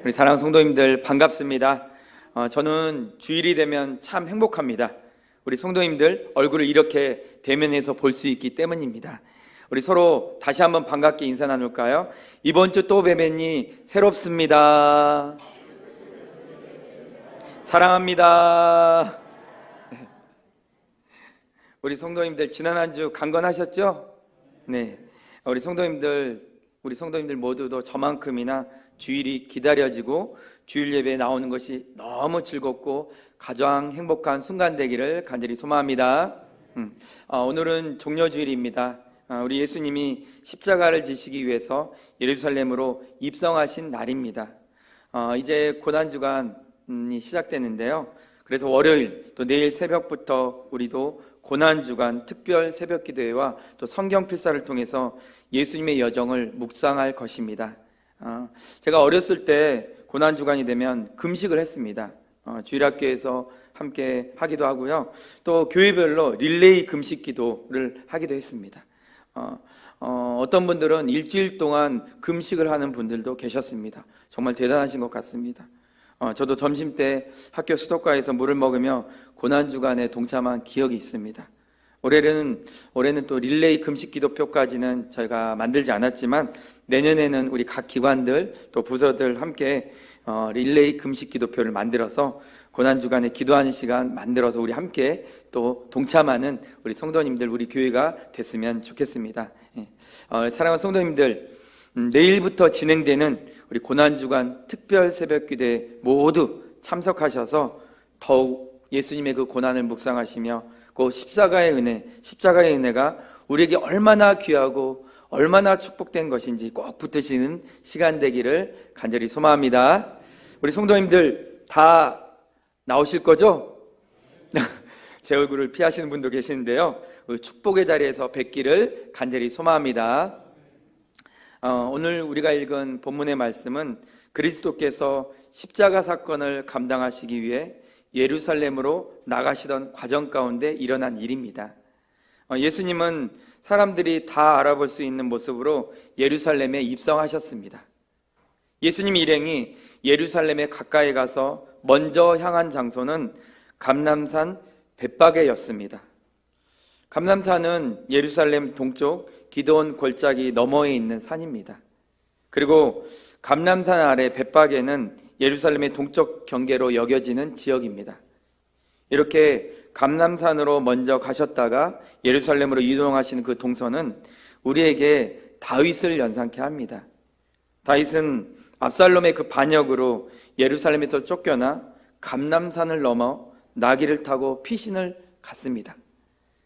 우리 사랑하는 성도님들 반갑습니다. 저는 주일이 되면 참 행복합니다. 우리 성도님들 얼굴을 이렇게 대면해서 볼 수 있기 때문입니다. 우리 서로 다시 한번 반갑게 인사 나눌까요? 이번 주 또 뵈매니 새롭습니다. 사랑합니다. 우리 성도님들 지난 한 주 강건하셨죠? 네. 우리 성도님들 모두도 저만큼이나 주일이 기다려지고 주일 예배에 나오는 것이 너무 즐겁고 가장 행복한 순간 되기를 간절히 소망합니다. 오늘은 종려주일입니다. 우리 예수님이 십자가를 지시기 위해서 예루살렘으로 입성하신 날입니다. 이제 고난주간이 시작되는데요. 그래서 월요일 또 내일 새벽부터 우리도 고난주간 특별 새벽기도회와 또 성경 필사를 통해서 예수님의 여정을 묵상할 것입니다. 제가 어렸을 때 고난주간이 되면 금식을 했습니다. 주일학교에서 함께 하기도 하고요. 또 교회별로 릴레이 금식 기도를 하기도 했습니다. 어떤 분들은 일주일 동안 금식을 하는 분들도 계셨습니다. 정말 대단하신 것 같습니다. 저도 점심 때 학교 수도가에서 물을 먹으며 고난주간에 동참한 기억이 있습니다. 올해는 또 릴레이 금식 기도표까지는 저희가 만들지 않았지만 내년에는 우리 각 기관들 또 부서들 함께 릴레이 금식 기도표를 만들어서 고난주간에 기도하는 시간 만들어서 우리 함께 또 동참하는 우리 성도님들, 우리 교회가 됐으면 좋겠습니다. 사랑하는 성도님들, 내일부터 진행되는 우리 고난주간 특별 새벽기도에 모두 참석하셔서 더욱 예수님의 그 고난을 묵상하시며 그 십자가의 은혜가 우리에게 얼마나 귀하고 얼마나 축복된 것인지 꼭 붙드시는 시간 되기를 간절히 소망합니다. 우리 성도님들 다 나오실 거죠? 제 얼굴을 피하시는 분도 계시는데요. 축복의 자리에서 뵙기를 간절히 소망합니다. 오늘 우리가 읽은 본문의 말씀은 그리스도께서 십자가 사건을 감당하시기 위해 예루살렘으로 나가시던 과정 가운데 일어난 일입니다. 예수님은 사람들이 다 알아볼 수 있는 모습으로 예루살렘에 입성하셨습니다. 예수님 일행이 예루살렘에 가까이 가서 먼저 향한 장소는 감람산 벳바게였습니다. 감람산은 예루살렘 동쪽 기드온 골짜기 너머에 있는 산입니다. 그리고 감람산 아래 벳바게는 예루살렘의 동쪽 경계로 여겨지는 지역입니다. 이렇게 감람산으로 먼저 가셨다가 예루살렘으로 이동하시는 그 동선은 우리에게 다윗을 연상케 합니다. 다윗은 압살롬의 그 반역으로 예루살렘에서 쫓겨나 감람산을 넘어 나귀를 타고 피신을 갔습니다.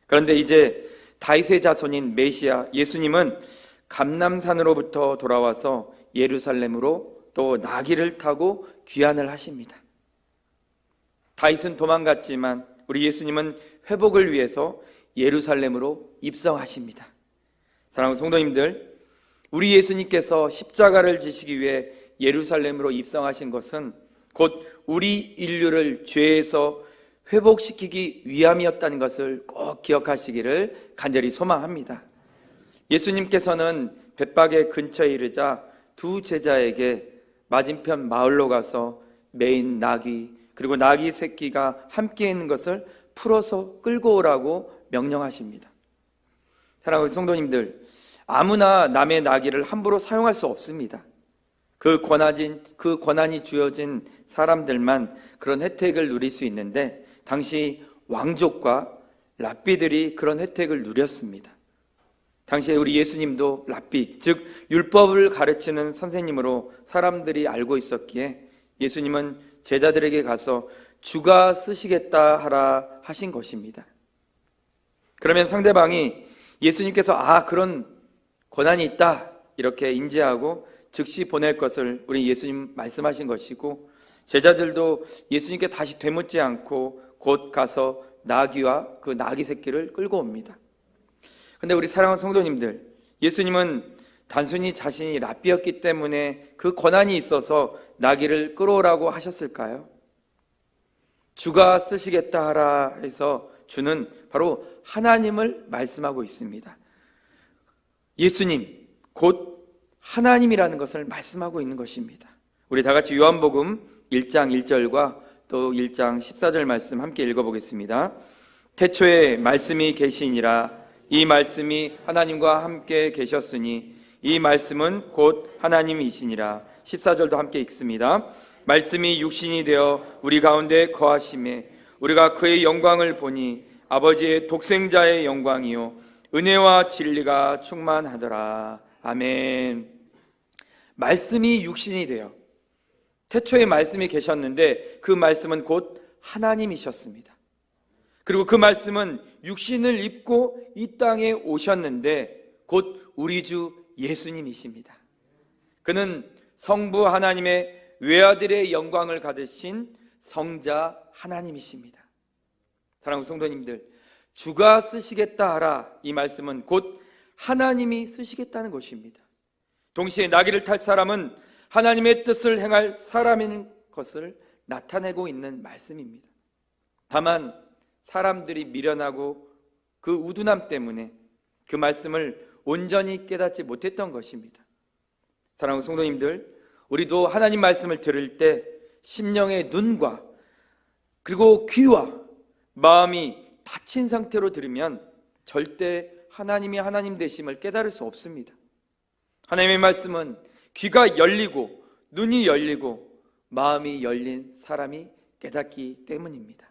그런데 이제 다윗의 자손인 메시아 예수님은 감람산으로부터 돌아와서 예루살렘으로 또 나귀를 타고 귀환을 하십니다. 다윗은 도망갔지만 우리 예수님은 회복을 위해서 예루살렘으로 입성하십니다. 사랑하는 성도님들, 우리 예수님께서 십자가를 지시기 위해 예루살렘으로 입성하신 것은 곧 우리 인류를 죄에서 회복시키기 위함이었다는 것을 꼭 기억하시기를 간절히 소망합니다. 예수님께서는 벳바게 근처에 이르자 두 제자에게 맞은편 마을로 가서 메인 나귀 그리고 나귀 새끼가 함께 있는 것을 풀어서 끌고 오라고 명령하십니다. 사랑하는 성도님들, 아무나 남의 나귀를 함부로 사용할 수 없습니다. 그 권한이 주어진 사람들만 그런 혜택을 누릴 수 있는데 당시 왕족과 랍비들이 그런 혜택을 누렸습니다. 당시에 우리 예수님도 랍비, 즉 율법을 가르치는 선생님으로 사람들이 알고 있었기에 예수님은 제자들에게 가서 주가 쓰시겠다 하라 하신 것입니다. 그러면 상대방이 예수님께서 그런 권한이 있다 이렇게 인지하고 즉시 보낼 것을 우리 예수님 말씀하신 것이고, 제자들도 예수님께 다시 되묻지 않고 곧 가서 나귀와 그 나귀 새끼를 끌고 옵니다. 그런데 우리 사랑하는 성도님들, 예수님은 단순히 자신이 랍비였기 때문에 그 권한이 있어서 나귀를 끌어오라고 하셨을까요? 주가 쓰시겠다 하라 해서 주는 바로 하나님을 말씀하고 있습니다. 예수님, 곧 하나님이라는 것을 말씀하고 있는 것입니다. 우리 다 같이 요한복음 1장 1절과 또 1장 14절 말씀 함께 읽어보겠습니다. 태초에 말씀이 계시니라. 이 말씀이 하나님과 함께 계셨으니 이 말씀은 곧 하나님이시니라. 14절도 함께 읽습니다. 말씀이 육신이 되어 우리 가운데 거하심에 우리가 그의 영광을 보니 아버지의 독생자의 영광이요 은혜와 진리가 충만하더라. 아멘. 말씀이 육신이 되어, 태초에 말씀이 계셨는데 그 말씀은 곧 하나님이셨습니다. 그리고 그 말씀은 육신을 입고 이 땅에 오셨는데 곧 우리 주 예수님이십니다. 그는 성부 하나님의 외아들의 영광을 가지신 성자 하나님이십니다. 사랑하는 성도님들, 주가 쓰시겠다 하라, 이 말씀은 곧 하나님이 쓰시겠다는 것입니다. 동시에 나귀를 탈 사람은 하나님의 뜻을 행할 사람인 것을 나타내고 있는 말씀입니다. 다만 사람들이 미련하고 그 우둔함 때문에 그 말씀을 온전히 깨닫지 못했던 것입니다. 사랑하는 성도님들, 우리도 하나님 말씀을 들을 때 심령의 눈과 그리고 귀와 마음이 닫힌 상태로 들으면 절대 하나님이 하나님 되심을 깨달을 수 없습니다. 하나님의 말씀은 귀가 열리고 눈이 열리고 마음이 열린 사람이 깨닫기 때문입니다.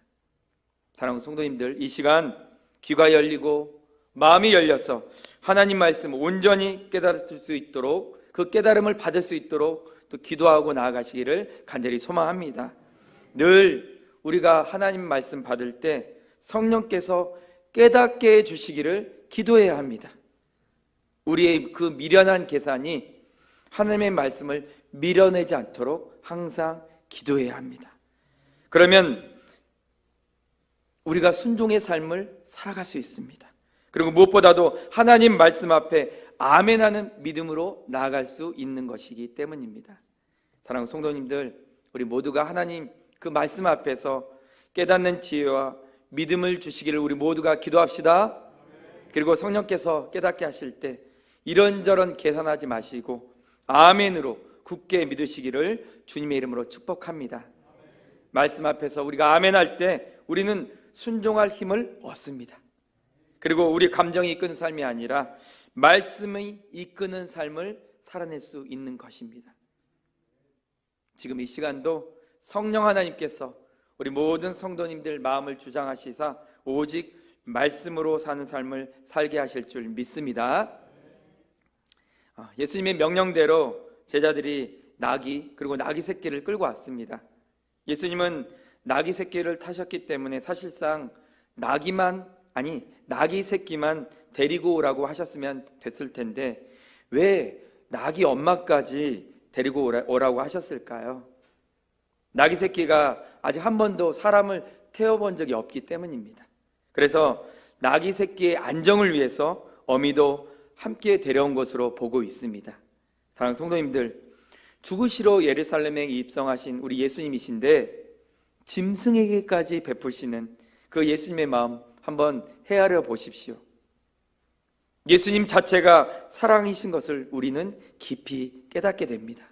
사랑하는 성도님들, 이 시간 귀가 열리고 마음이 열려서 하나님 말씀을 온전히 깨달을 수 있도록, 그 깨달음을 받을 수 있도록 또 기도하고 나아가시기를 간절히 소망합니다. 늘 우리가 하나님 말씀 받을 때 성령께서 깨닫게 해주시기를 기도해야 합니다. 우리의 그 미련한 계산이 하나님의 말씀을 밀어내지 않도록 항상 기도해야 합니다. 그러면 우리가 순종의 삶을 살아갈 수 있습니다. 그리고 무엇보다도 하나님 말씀 앞에 아멘하는 믿음으로 나아갈 수 있는 것이기 때문입니다. 사랑하는 성도님들, 우리 모두가 하나님 그 말씀 앞에서 깨닫는 지혜와 믿음을 주시기를 우리 모두가 기도합시다. 그리고 성령께서 깨닫게 하실 때 이런저런 계산하지 마시고 아멘으로 굳게 믿으시기를 주님의 이름으로 축복합니다. 말씀 앞에서 우리가 아멘할 때 우리는 순종할 힘을 얻습니다. 그리고 우리 감정이 이끄는 삶이 아니라 말씀이 이끄는 삶을 살아낼 수 있는 것입니다. 지금 이 시간도 성령 하나님께서 우리 모든 성도님들 마음을 주장하시사 오직 말씀으로 사는 삶을 살게 하실 줄 믿습니다. 예수님의 명령대로 제자들이 나귀 그리고 나귀 새끼를 끌고 왔습니다. 예수님은 나귀 새끼를 타셨기 때문에 사실상 나귀 새끼만 데리고 오라고 하셨으면 됐을 텐데 왜 나귀 엄마까지 데리고 오라고 하셨을까요? 나귀 새끼가 아직 한 번도 사람을 태워본 적이 없기 때문입니다. 그래서 나귀 새끼의 안정을 위해서 어미도 함께 데려온 것으로 보고 있습니다. 사랑하는 성도님들, 죽으시러 예루살렘에 입성하신 우리 예수님이신데 짐승에게까지 베푸시는 그 예수님의 마음 한번 헤아려 보십시오. 예수님 자체가 사랑이신 것을 우리는 깊이 깨닫게 됩니다.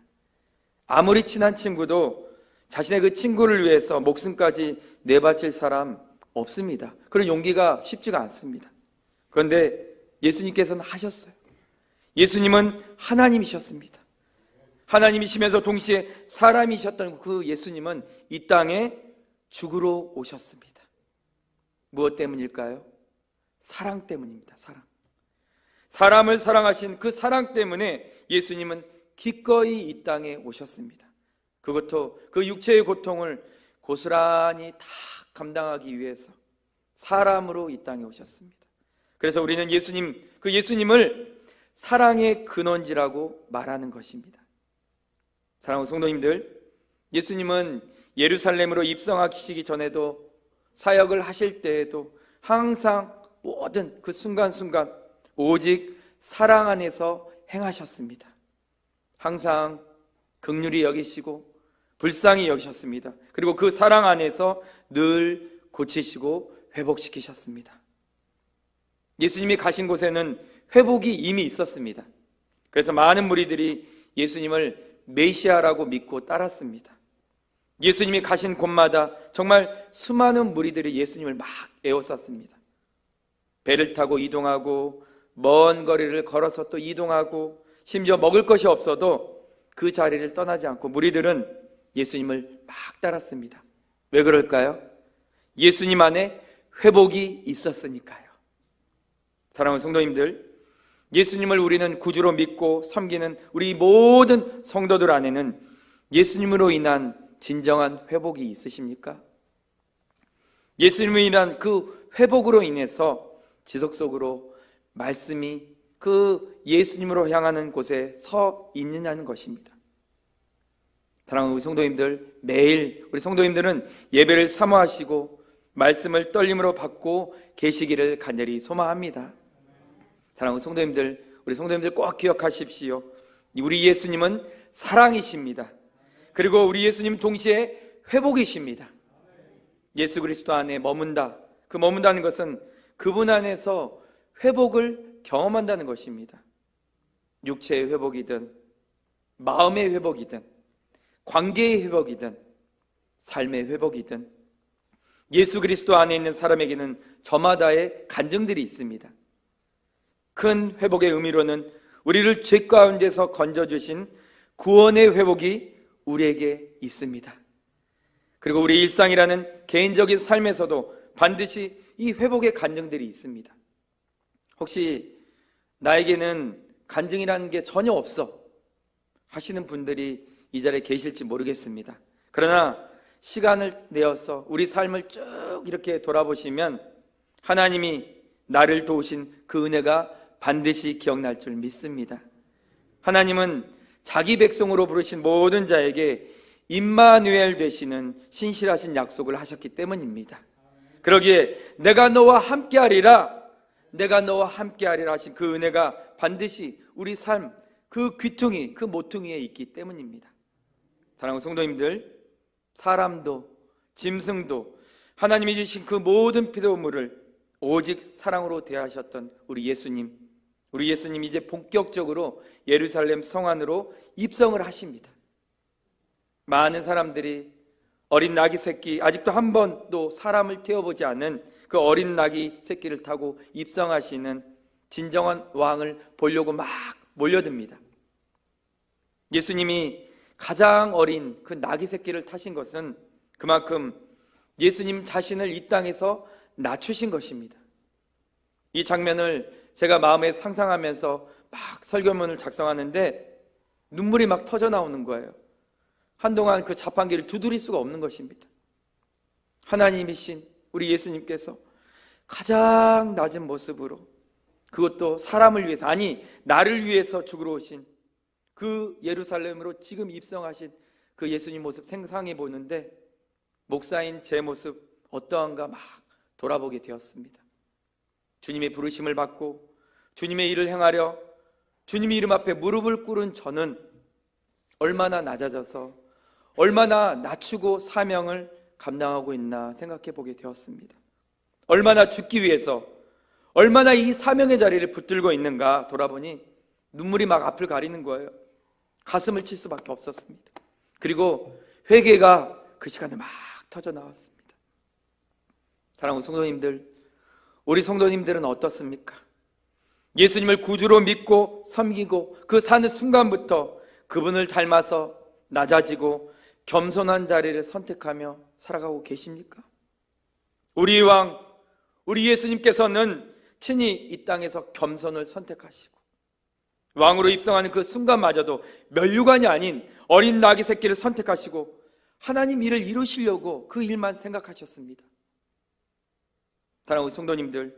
아무리 친한 친구도 자신의 그 친구를 위해서 목숨까지 내바칠 사람 없습니다. 그런 용기가 쉽지가 않습니다. 그런데 예수님께서는 하셨어요. 예수님은 하나님이셨습니다. 하나님이시면서 동시에 사람이셨던 그 예수님은 이 땅에 죽으러 오셨습니다. 무엇 때문일까요? 사랑 때문입니다. 사람을 사랑하신 그 사랑 때문에 예수님은 기꺼이 이 땅에 오셨습니다. 그것도 그 육체의 고통을 고스란히 다 감당하기 위해서 사람으로 이 땅에 오셨습니다. 그래서 우리는 그 예수님을 사랑의 근원지라고 말하는 것입니다. 사랑하는 성도님들, 예수님은 예루살렘으로 입성하시기 전에도 사역을 하실 때에도 항상 모든 그 순간순간 오직 사랑 안에서 행하셨습니다. 항상 긍휼히 여기시고 불쌍히 여기셨습니다. 그리고 그 사랑 안에서 늘 고치시고 회복시키셨습니다. 예수님이 가신 곳에는 회복이 이미 있었습니다. 그래서 많은 무리들이 예수님을 메시아라고 믿고 따랐습니다. 예수님이 가신 곳마다 정말 수많은 무리들이 예수님을 막 에워쌌습니다. 배를 타고 이동하고 먼 거리를 걸어서 또 이동하고 심지어 먹을 것이 없어도 그 자리를 떠나지 않고 무리들은 예수님을 막 따랐습니다. 왜 그럴까요? 예수님 안에 회복이 있었으니까요. 사랑하는 성도님들, 예수님을 우리는 구주로 믿고 섬기는 우리 모든 성도들 안에는 예수님으로 인한 진정한 회복이 있으십니까? 예수님으로 인한 그 회복으로 인해서 지속적으로 말씀이 그 예수님으로 향하는 곳에 서 있느냐는 것입니다. 사랑하는 우리 성도님들, 매일 우리 성도님들은 예배를 사모하시고 말씀을 떨림으로 받고 계시기를 간절히 소망합니다. 사랑하는 성도님들, 우리 성도님들 꼭 기억하십시오. 우리 예수님은 사랑이십니다. 그리고 우리 예수님은 동시에 회복이십니다. 예수 그리스도 안에 머문다. 그 머문다는 것은 그분 안에서 회복을 경험한다는 것입니다. 육체의 회복이든 마음의 회복이든 관계의 회복이든 삶의 회복이든 예수 그리스도 안에 있는 사람에게는 저마다의 간증들이 있습니다. 큰 회복의 의미로는 우리를 죄 가운데서 건져주신 구원의 회복이 우리에게 있습니다. 그리고 우리 일상이라는 개인적인 삶에서도 반드시 이 회복의 간증들이 있습니다. 혹시 나에게는 간증이라는 게 전혀 없어 하시는 분들이 이 자리에 계실지 모르겠습니다. 그러나 시간을 내어서 우리 삶을 쭉 이렇게 돌아보시면 하나님이 나를 도우신 그 은혜가 반드시 기억날 줄 믿습니다. 하나님은 자기 백성으로 부르신 모든 자에게 임마누엘 되시는 신실하신 약속을 하셨기 때문입니다. 그러기에 내가 너와 함께하리라, 내가 너와 함께하리라 하신 그 은혜가 반드시 우리 삶 그 귀퉁이, 그 모퉁이에 있기 때문입니다. 사랑하는 성도님들, 사람도 짐승도 하나님이 주신 그 모든 피조물을 오직 사랑으로 대하셨던 우리 예수님이 이제 본격적으로 예루살렘 성 안으로 입성을 하십니다. 많은 사람들이 어린 나귀 새끼, 아직도 한 번도 사람을 태워보지 않은 그 어린 나귀 새끼를 타고 입성하시는 진정한 왕을 보려고 막 몰려듭니다. 예수님이 가장 어린 그 나귀 새끼를 타신 것은 그만큼 예수님 자신을 이 땅에서 낮추신 것입니다. 이 장면을 제가 마음에 상상하면서 막 설교문을 작성하는데 눈물이 막 터져 나오는 거예요. 한동안 그 자판기를 두드릴 수가 없는 것입니다. 하나님이신 우리 예수님께서 가장 낮은 모습으로, 그것도 사람을 위해서, 아니 나를 위해서 죽으러 오신 그 예루살렘으로 지금 입성하신 그 예수님 모습 생상해 보는데 목사인 제 모습 어떠한가 막 돌아보게 되었습니다. 주님의 부르심을 받고 주님의 일을 행하려 주님의 이름 앞에 무릎을 꿇은 저는 얼마나 낮아져서 얼마나 낮추고 사명을 감당하고 있나 생각해 보게 되었습니다. 얼마나 죽기 위해서 얼마나 이 사명의 자리를 붙들고 있는가 돌아보니 눈물이 막 앞을 가리는 거예요. 가슴을 칠 수밖에 없었습니다. 그리고 회개가 그 시간에 막 터져 나왔습니다. 사랑하는 성도님들, 우리 성도님들은 어떻습니까? 예수님을 구주로 믿고 섬기고 그 사는 순간부터 그분을 닮아서 낮아지고 겸손한 자리를 선택하며 살아가고 계십니까? 우리 왕, 우리 예수님께서는 친히 이 땅에서 겸손을 선택하시고 왕으로 입성하는 그 순간마저도 면류관이 아닌 어린 나귀 새끼를 선택하시고 하나님 일을 이루시려고 그 일만 생각하셨습니다. 사랑하는 성도님들,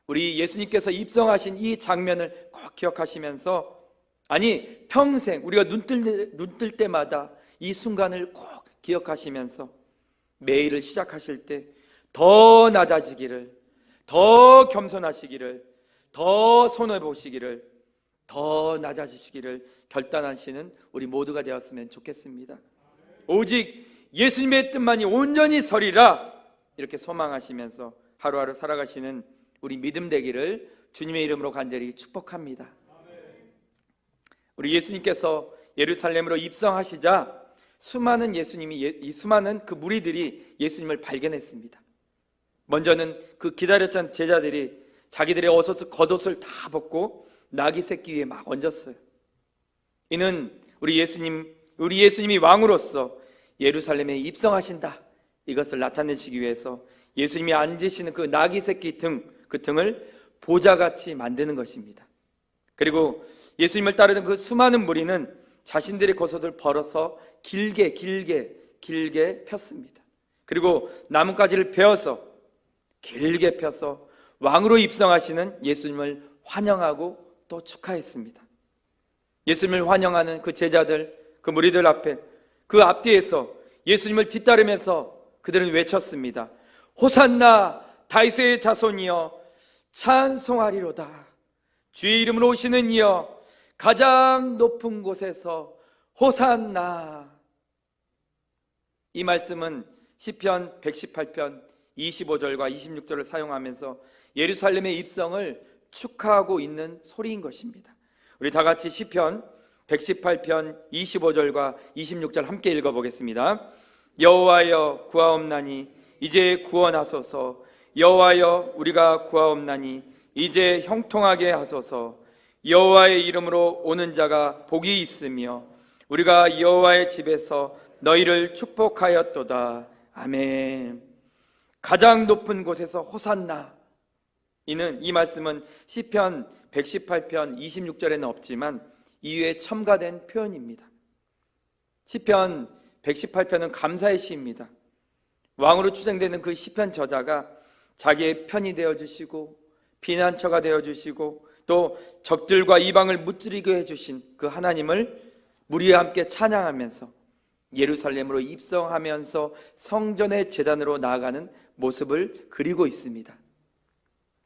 우리 예수님께서 입성하신 이 장면을 꼭 기억하시면서, 아니 평생 우리가 눈 뜰 때마다 이 순간을 꼭 기억하시면서 매일을 시작하실 때 더 낮아지기를, 더 겸손하시기를, 더 손해보시기를, 더 낮아지시기를 결단하시는 우리 모두가 되었으면 좋겠습니다. 오직 예수님의 뜻만이 온전히 서리라, 이렇게 소망하시면서 하루하루 살아가시는 우리 믿음 되기를 주님의 이름으로 간절히 축복합니다. 우리 예수님께서 예루살렘으로 입성하시자 수많은 수많은 그 무리들이 예수님을 발견했습니다. 먼저는 그 기다렸던 제자들이 자기들의 겉옷을 다 벗고 나귀 새끼 위에 막 얹었어요. 이는 우리 예수님이 왕으로서 예루살렘에 입성하신다, 이것을 나타내시기 위해서 예수님이 앉으시는 그 나귀 새끼 그 등을 보좌같이 만드는 것입니다. 그리고 예수님을 따르는 그 수많은 무리는 자신들의 겉옷을 벌어서 길게 폈습니다. 그리고 나뭇가지를 베어서 길게 펴서 왕으로 입성하시는 예수님을 환영하고 또 축하했습니다. 예수님을 환영하는 그 제자들, 그 무리들 앞에, 그 앞뒤에서 예수님을 뒤따르면서 그들은 외쳤습니다. 호산나 다윗의 자손이여 찬송하리로다. 주의 이름으로 오시는 이여 가장 높은 곳에서 호산나. 이 말씀은 시편 118편 25절과 26절을 사용하면서 예루살렘의 입성을 축하하고 있는 소리인 것입니다. 우리 다 같이 시편 118편 25절과 26절 함께 읽어보겠습니다. 여호와여 구하옵나니 이제 구원하소서. 여호와여 우리가 구하옵나니 이제 형통하게 하소서. 여호와의 이름으로 오는 자가 복이 있으며 우리가 여호와의 집에서 너희를 축복하였도다. 아멘. 가장 높은 곳에서 호산나. 이 말씀은 시편 118편 26절에는 없지만 이후에 첨가된 표현입니다. 시편 118편은 감사의 시입니다. 왕으로 추정되는 그 시편 저자가 자기의 편이 되어주시고 피난처가 되어주시고 또 적들과 이방을 무찌르게 해주신 그 하나님을 무리와 함께 찬양하면서 예루살렘으로 입성하면서 성전의 제단으로 나아가는 모습을 그리고 있습니다.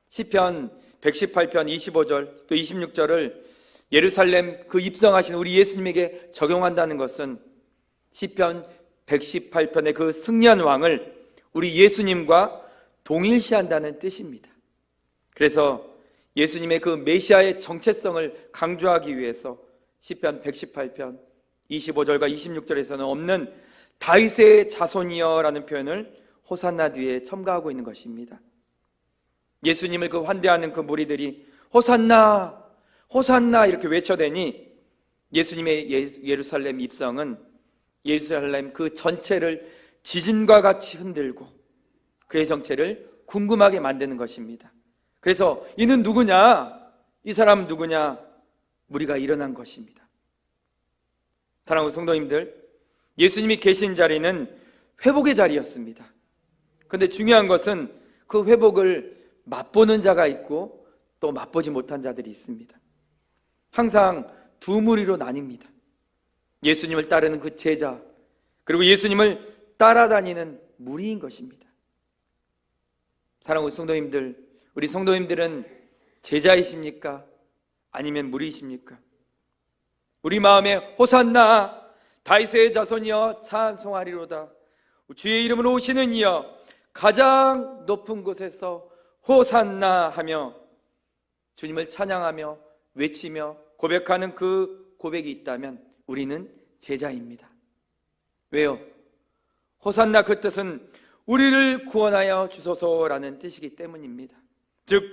시편 118편 25절 또 26절을 예루살렘 그 입성하신 우리 예수님에게 적용한다는 것은 시편 118편의 그 승리한 왕을 우리 예수님과 동일시한다는 뜻입니다. 그래서 예수님의 그 메시아의 정체성을 강조하기 위해서 시편 118편 25절과 26절에서는 없는 다윗의 자손이여 라는 표현을 호산나 뒤에 첨가하고 있는 것입니다. 예수님을 그 환대하는 그 무리들이 호산나 호산나 이렇게 외쳐대니 예수님의 예루살렘 입성은 예루살렘 그 전체를 지진과 같이 흔들고 그의 정체를 궁금하게 만드는 것입니다. 그래서 이는 누구냐? 이 사람은 누구냐? 무리가 일어난 것입니다. 사랑하는 성도님들, 예수님이 계신 자리는 회복의 자리였습니다. 그런데 중요한 것은 그 회복을 맛보는 자가 있고 또 맛보지 못한 자들이 있습니다. 항상 두 무리로 나뉩니다. 예수님을 따르는 그 제자, 그리고 예수님을 따라다니는 무리인 것입니다. 사랑하는 성도님들, 우리 성도님들은 제자이십니까? 아니면 무리이십니까? 우리 마음에 호산나 다윗의 자손이여 찬송하리로다. 주의 이름으로 오시는 이여 가장 높은 곳에서 호산나 하며 주님을 찬양하며 외치며 고백하는 그 고백이 있다면 우리는 제자입니다. 왜요? 호산나 그 뜻은 우리를 구원하여 주소서라는 뜻이기 때문입니다. 즉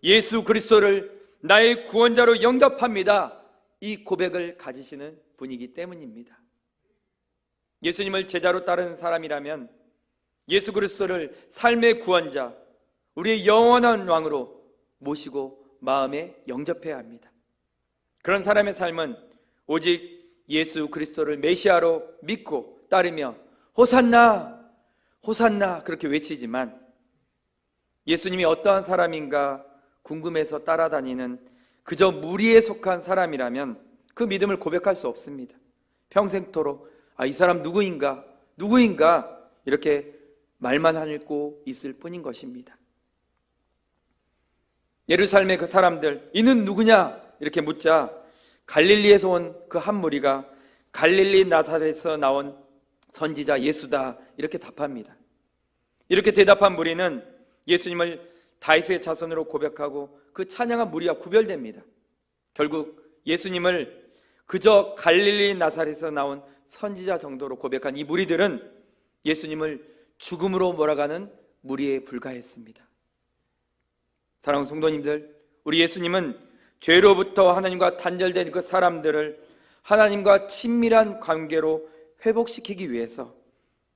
예수 그리스도를 나의 구원자로 영접합니다. 이 고백을 가지시는 분이기 때문입니다. 예수님을 제자로 따르는 사람이라면 예수 그리스도를 삶의 구원자, 우리의 영원한 왕으로 모시고 마음에 영접해야 합니다. 그런 사람의 삶은 오직 예수 그리스도를 메시아로 믿고 따르며 호산나 호산나 그렇게 외치지만 예수님이 어떠한 사람인가 궁금해서 따라다니는 그저 무리에 속한 사람이라면 그 믿음을 고백할 수 없습니다. 평생토록 이 사람 누구인가 이렇게 말만 하고 있을 뿐인 것입니다. 예루살렘의 그 사람들, 이는 누구냐 이렇게 묻자 갈릴리에서 온 그 한 무리가 갈릴리 나사렛에서 나온 선지자 예수다 이렇게 답합니다. 이렇게 대답한 무리는 예수님을 다윗의 자손으로 고백하고 그 찬양한 무리와 구별됩니다. 결국 예수님을 그저 갈릴리 나사렛에서 나온 선지자 정도로 고백한 이 무리들은 예수님을 죽음으로 몰아가는 무리에 불과했습니다. 사랑하는 성도님들, 우리 예수님은 죄로부터 하나님과 단절된 그 사람들을 하나님과 친밀한 관계로 회복시키기 위해서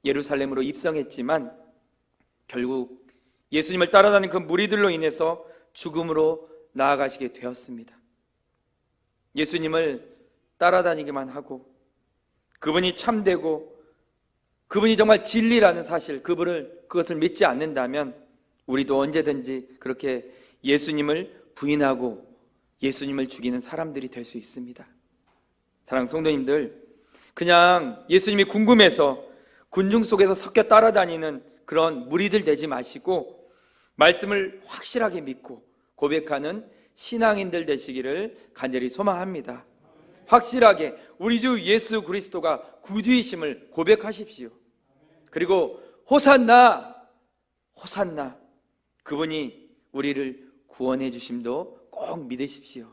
예루살렘으로 입성했지만 결국 예수님을 따라다니는 그 무리들로 인해서 죽음으로 나아가시게 되었습니다. 예수님을 따라다니기만 하고 그분이 참되고 그분이 정말 진리라는 사실, 그것을 믿지 않는다면 우리도 언제든지 그렇게 예수님을 부인하고 예수님을 죽이는 사람들이 될 수 있습니다. 사랑하는 성도님들, 그냥 예수님이 궁금해서 군중 속에서 섞여 따라다니는 그런 무리들 되지 마시고 말씀을 확실하게 믿고 고백하는 신앙인들 되시기를 간절히 소망합니다. 확실하게 우리 주 예수 그리스도가 구주이심을 고백하십시오. 그리고 호산나, 호산나, 그분이 우리를 구원해 주심도 꼭 믿으십시오.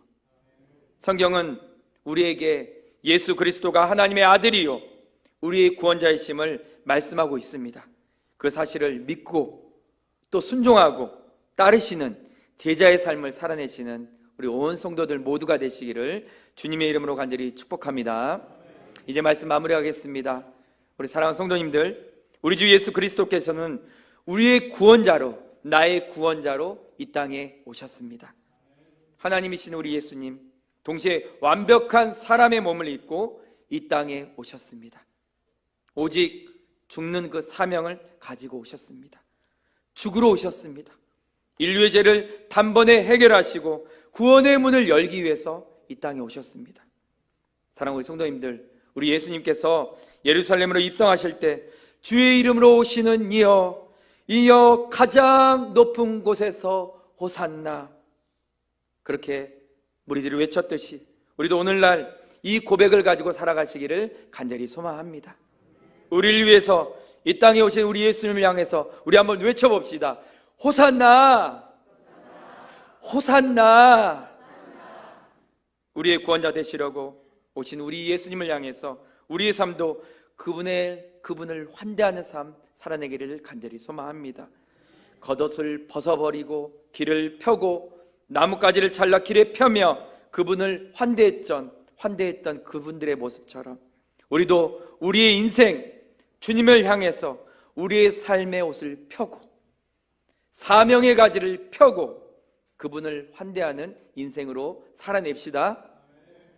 성경은 우리에게 예수 그리스도가 하나님의 아들이요 우리의 구원자이심을 말씀하고 있습니다. 그 사실을 믿고 또 순종하고 따르시는 제자의 삶을 살아내시는 우리 온 성도들 모두가 되시기를 주님의 이름으로 간절히 축복합니다. 이제 말씀 마무리하겠습니다. 우리 사랑하는 성도님들, 우리 주 예수 그리스도께서는 우리의 구원자로, 나의 구원자로 이 땅에 오셨습니다. 하나님이신 우리 예수님, 동시에 완벽한 사람의 몸을 입고 이 땅에 오셨습니다. 오직 죽는 그 사명을 가지고 오셨습니다. 죽으러 오셨습니다. 인류의 죄를 단번에 해결하시고 구원의 문을 열기 위해서 이 땅에 오셨습니다. 사랑하는 우리 성도님들, 우리 예수님께서 예루살렘으로 입성하실 때 주의 이름으로 오시는 이여, 이여 가장 높은 곳에서 호산나, 그렇게 무리들이 외쳤듯이 우리도 오늘날 이 고백을 가지고 살아가시기를 간절히 소망합니다. 우리를 위해서 이 땅에 오신 우리 예수님을 향해서 우리 한번 외쳐봅시다. 호산나, 호산나. 우리의 구원자 되시려고 오신 우리 예수님을 향해서 우리의 삶도 그분을 환대하는 삶 살아내기를 간절히 소망합니다. 겉옷을 벗어버리고 길을 펴고 나뭇가지를 잘라 길에 펴며 그분을 환대했던 그분들의 모습처럼 우리도 우리의 인생 주님을 향해서 우리의 삶의 옷을 펴고 사명의 가지를 펴고 그분을 환대하는 인생으로 살아냅시다.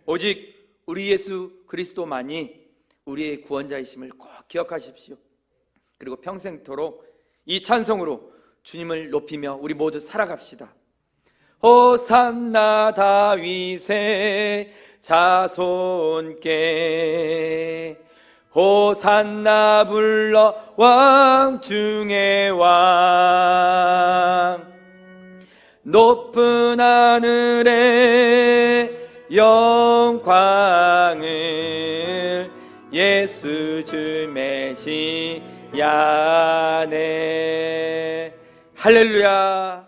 오직 우리 예수 그리스도만이 우리의 구원자이심을 꼭 기억하십시오. 그리고 평생토록 이 찬송으로 주님을 높이며 우리 모두 살아갑시다. 호산나 다윗의 자손께 호산나 불러 왕 중의 왕, 높은 하늘에 영광을 예수 주 메시아네. 할렐루야.